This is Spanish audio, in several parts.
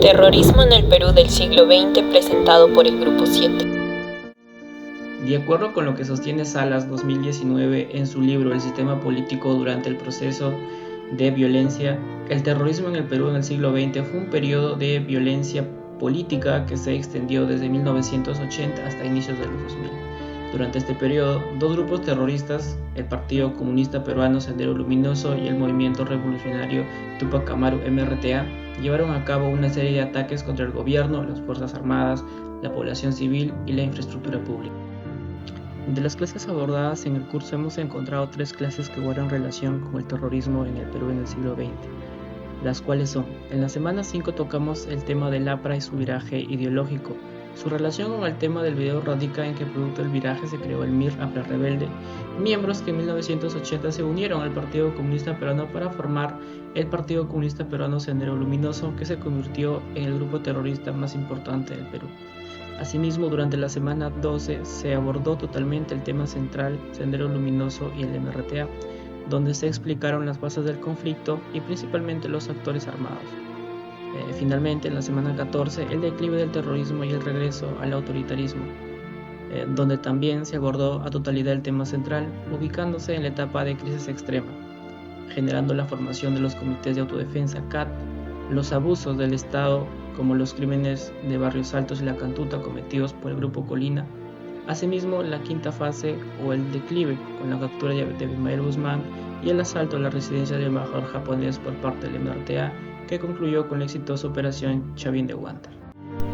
Terrorismo en el Perú del siglo XX presentado por el Grupo 7. De acuerdo con lo que sostiene Salas 2019 en su libro El sistema político durante el proceso de violencia, el terrorismo en el Perú en el siglo XX fue un periodo de violencia política que se extendió desde 1980 hasta inicios de los 2000. Durante este periodo, dos grupos terroristas, el Partido Comunista Peruano Sendero Luminoso y el Movimiento Revolucionario Túpac Amaru MRTA, llevaron a cabo una serie de ataques contra el gobierno, las Fuerzas Armadas, la población civil y la infraestructura pública. De las clases abordadas en el curso hemos encontrado tres clases que guardan relación con el terrorismo en el Perú en el siglo XX, las cuales son: en la semana 5 tocamos el tema del APRA y su viraje ideológico. Su relación con el tema del video radica en que producto del viraje se creó el MIR APRA Rebelde, miembros que en 1980 se unieron al Partido Comunista Peruano para formar el Partido Comunista Peruano Sendero Luminoso, que se convirtió en el grupo terrorista más importante del Perú. Asimismo, durante la semana 12 se abordó totalmente el tema central, Sendero Luminoso y el MRTA, donde se explicaron las bases del conflicto y principalmente los actores armados. Finalmente, en la semana 14, el declive del terrorismo y el regreso al autoritarismo, donde también se abordó a totalidad el tema central, ubicándose en la etapa de crisis extrema, generando la formación de los comités de autodefensa CAT, los abusos del Estado como los crímenes de Barrios Altos y La Cantuta cometidos por el Grupo Colina, asimismo la quinta fase o el declive con la captura de Abimael Guzmán y el asalto a la residencia del embajador japonés por parte del MRTA, que concluyó con la exitosa operación Chavín de Huántar.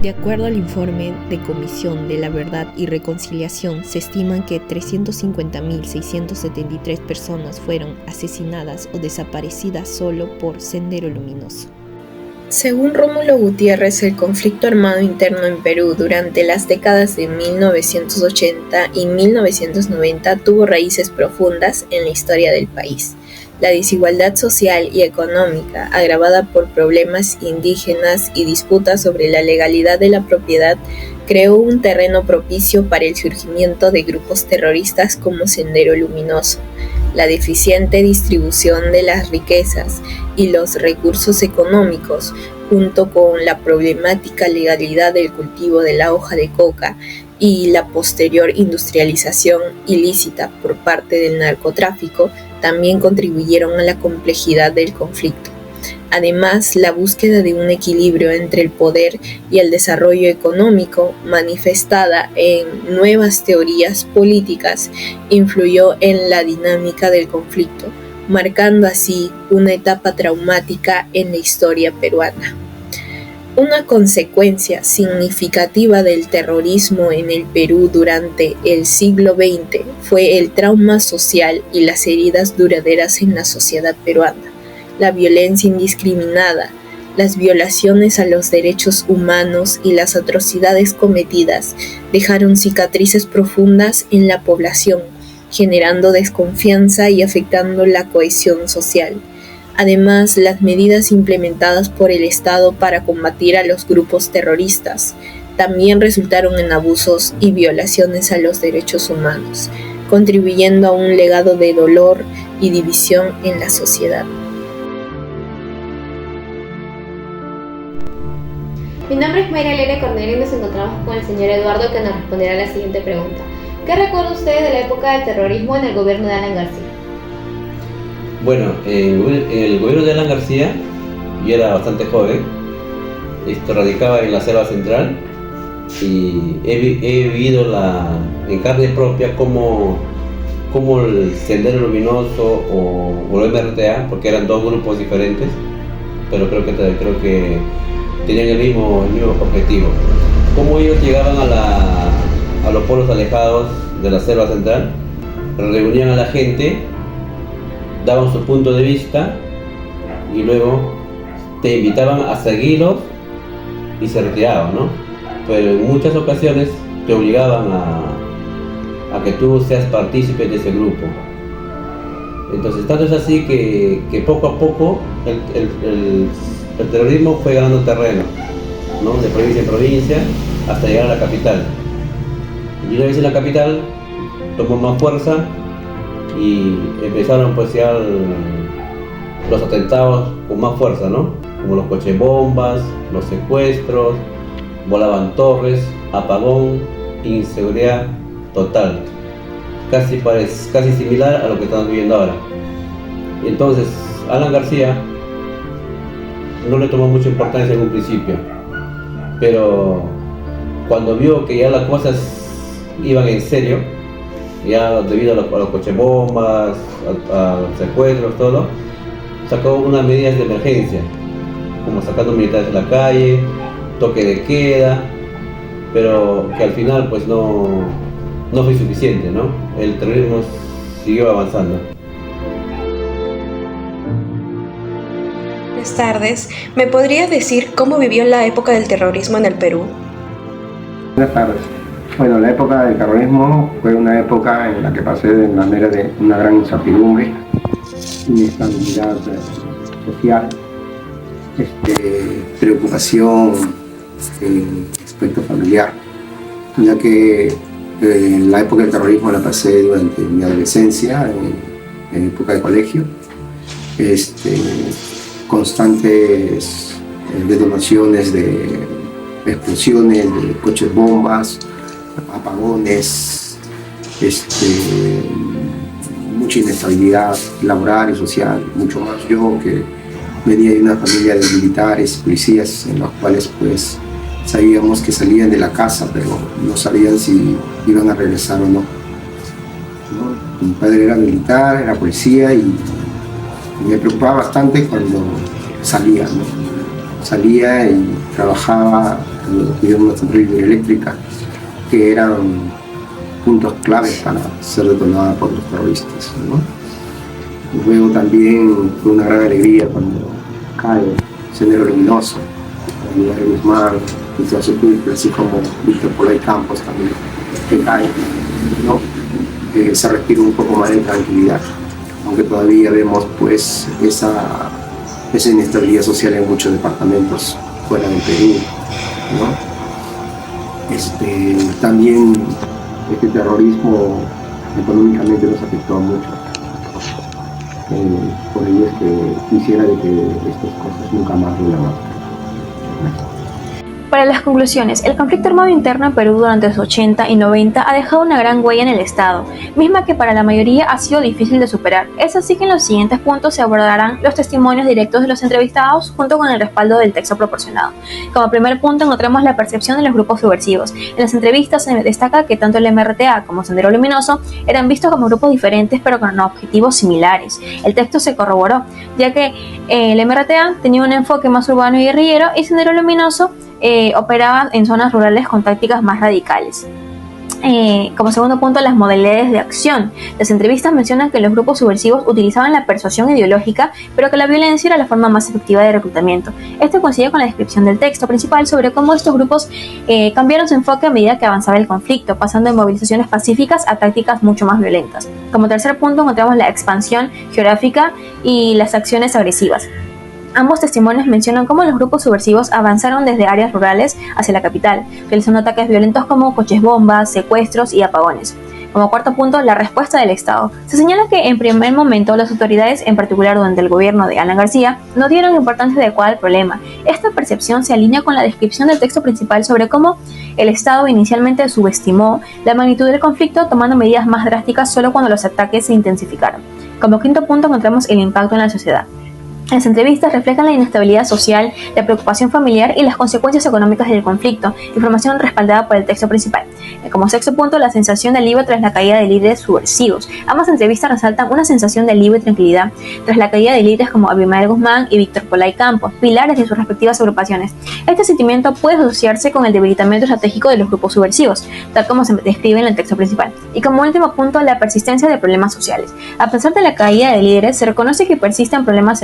De acuerdo al informe de Comisión de la Verdad y Reconciliación, se estiman que 350.673 personas fueron asesinadas o desaparecidas solo por Sendero Luminoso. Según Rómulo Gutiérrez, el conflicto armado interno en Perú durante las décadas de 1980 y 1990 tuvo raíces profundas en la historia del país. La desigualdad social y económica, agravada por problemas indígenas y disputas sobre la legalidad de la propiedad, creó un terreno propicio para el surgimiento de grupos terroristas como Sendero Luminoso. La deficiente distribución de las riquezas y los recursos económicos, junto con la problemática legalidad del cultivo de la hoja de coca y la posterior industrialización ilícita por parte del narcotráfico, también contribuyeron a la complejidad del conflicto. Además, la búsqueda de un equilibrio entre el poder y el desarrollo económico, manifestada en nuevas teorías políticas, influyó en la dinámica del conflicto, marcando así una etapa traumática en la historia peruana. Una consecuencia significativa del terrorismo en el Perú durante el siglo XX fue el trauma social y las heridas duraderas en la sociedad peruana. La violencia indiscriminada, las violaciones a los derechos humanos y las atrocidades cometidas dejaron cicatrices profundas en la población, generando desconfianza y afectando la cohesión social. Además, las medidas implementadas por el Estado para combatir a los grupos terroristas también resultaron en abusos y violaciones a los derechos humanos, contribuyendo a un legado de dolor y división en la sociedad. Mi nombre es Mayra Elena Cornelio y nos encontramos con el señor Eduardo, que nos responderá a la siguiente pregunta. ¿Qué recuerda usted de la época del terrorismo en el gobierno de Alan García? Bueno, en el gobierno de Alan García, yo era bastante joven, radicaba en la selva central y he vivido en carne propia cómo el Sendero Luminoso o el MRTA, porque eran dos grupos diferentes, pero creo que tenían el mismo objetivo. Cómo ellos llegaban a los pueblos alejados de la selva central, reunían a la gente, daban su punto de vista y luego te invitaban a seguirlos y se retiraban, ¿no? Pero en muchas ocasiones te obligaban a que tú seas partícipe de ese grupo. Entonces, tanto es así que poco a poco el terrorismo fue ganando terreno, ¿no? De provincia en provincia hasta llegar a la capital. Y una vez en la capital tomó más fuerza y empezaron pues ya los atentados con más fuerza, ¿no? Como los coches bombas, los secuestros, volaban torres, apagón, inseguridad total. Casi similar a lo que estamos viviendo ahora. Y entonces, Alan García no le tomó mucha importancia en un principio, pero cuando vio que ya las cosas iban en serio, ya debido a los cochebombas, a los secuestros, todo, sacó unas medidas de emergencia, como sacando militares de la calle, toque de queda, pero que al final pues no fue suficiente, ¿no? El terrorismo siguió avanzando. Buenas tardes. ¿Me podría decir cómo vivió la época del terrorismo en el Perú? Buenas tardes. Bueno, la época del terrorismo fue una época en la que pasé de manera de una gran incertidumbre, inestabilidad social, preocupación en aspecto familiar, ya que la época del terrorismo la pasé durante mi adolescencia, en época de colegio, constantes detonaciones de explosiones, de coches bombas, apagones, mucha inestabilidad laboral y social, mucho más yo que venía de una familia de militares, policías, en los cuales pues sabíamos que salían de la casa, pero no sabían si iban a regresar o no. Mi padre era militar, era policía y me preocupaba bastante cuando salía, ¿no? Salía y trabajaba en una central hidroeléctrica, que eran puntos claves para ser detonada por los terroristas, ¿no? Luego también fue una gran alegría cuando cae Sendero Luminoso, Miguel Guzmán, así como Víctor Polay Campos también, que cae, ¿no? Se respira un poco más de tranquilidad, aunque todavía vemos pues esa inestabilidad social en muchos departamentos fuera del Perú, ¿no? También este terrorismo económicamente nos afectó mucho. Por ello es que quisiera de que estas cosas nunca más vuelvan a pasar. Para las conclusiones, el conflicto armado interno en Perú durante los 80 y 90 ha dejado una gran huella en el Estado, misma que para la mayoría ha sido difícil de superar. Es así que en los siguientes puntos se abordarán los testimonios directos de los entrevistados junto con el respaldo del texto proporcionado. Como primer punto encontramos la percepción de los grupos subversivos. En las entrevistas se destaca que tanto el MRTA como Sendero Luminoso eran vistos como grupos diferentes pero con objetivos similares. El texto se corroboró, ya que el MRTA tenía un enfoque más urbano y guerrillero y Sendero Luminoso operaban en zonas rurales con tácticas más radicales. Como segundo punto, las modalidades de acción. Las entrevistas mencionan que los grupos subversivos utilizaban la persuasión ideológica, pero que la violencia era la forma más efectiva de reclutamiento. Esto coincide con la descripción del texto principal sobre cómo estos grupos cambiaron su enfoque a medida que avanzaba el conflicto, pasando de movilizaciones pacíficas a tácticas mucho más violentas. Como tercer punto encontramos la expansión geográfica y las acciones agresivas. Ambos testimonios mencionan cómo los grupos subversivos avanzaron desde áreas rurales hacia la capital, realizando ataques violentos como coches bombas, secuestros y apagones. Como cuarto punto, la respuesta del Estado. Se señala que en primer momento las autoridades, en particular durante el gobierno de Alan García, no dieron importancia adecuada al problema. Esta percepción se alinea con la descripción del texto principal sobre cómo el Estado inicialmente subestimó la magnitud del conflicto, tomando medidas más drásticas solo cuando los ataques se intensificaron. Como quinto punto encontramos el impacto en la sociedad. Las entrevistas reflejan la inestabilidad social, la preocupación familiar y las consecuencias económicas del conflicto, información respaldada por el texto principal. Como sexto punto, la sensación de alivio tras la caída de líderes subversivos. Ambas entrevistas resaltan una sensación de alivio y tranquilidad tras la caída de líderes como Abimael Guzmán y Víctor Polay Campos, pilares de sus respectivas agrupaciones. Este sentimiento puede asociarse con el debilitamiento estratégico de los grupos subversivos, tal como se describe en el texto principal. Y como último punto, la persistencia de problemas sociales. A pesar de la caída de líderes, se reconoce que persisten problemas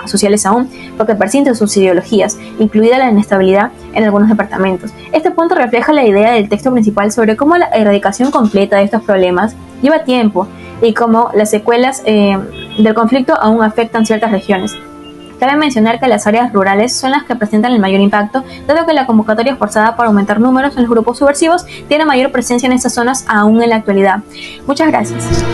sociales aún, porque persisten sus ideologías, incluida la inestabilidad en algunos departamentos. Este punto refleja la idea del texto principal sobre cómo la erradicación completa de estos problemas lleva tiempo y cómo las secuelas del conflicto aún afectan ciertas regiones. Cabe mencionar que las áreas rurales son las que presentan el mayor impacto, dado que la convocatoria forzada para aumentar números en los grupos subversivos tiene mayor presencia en estas zonas aún en la actualidad. Muchas gracias.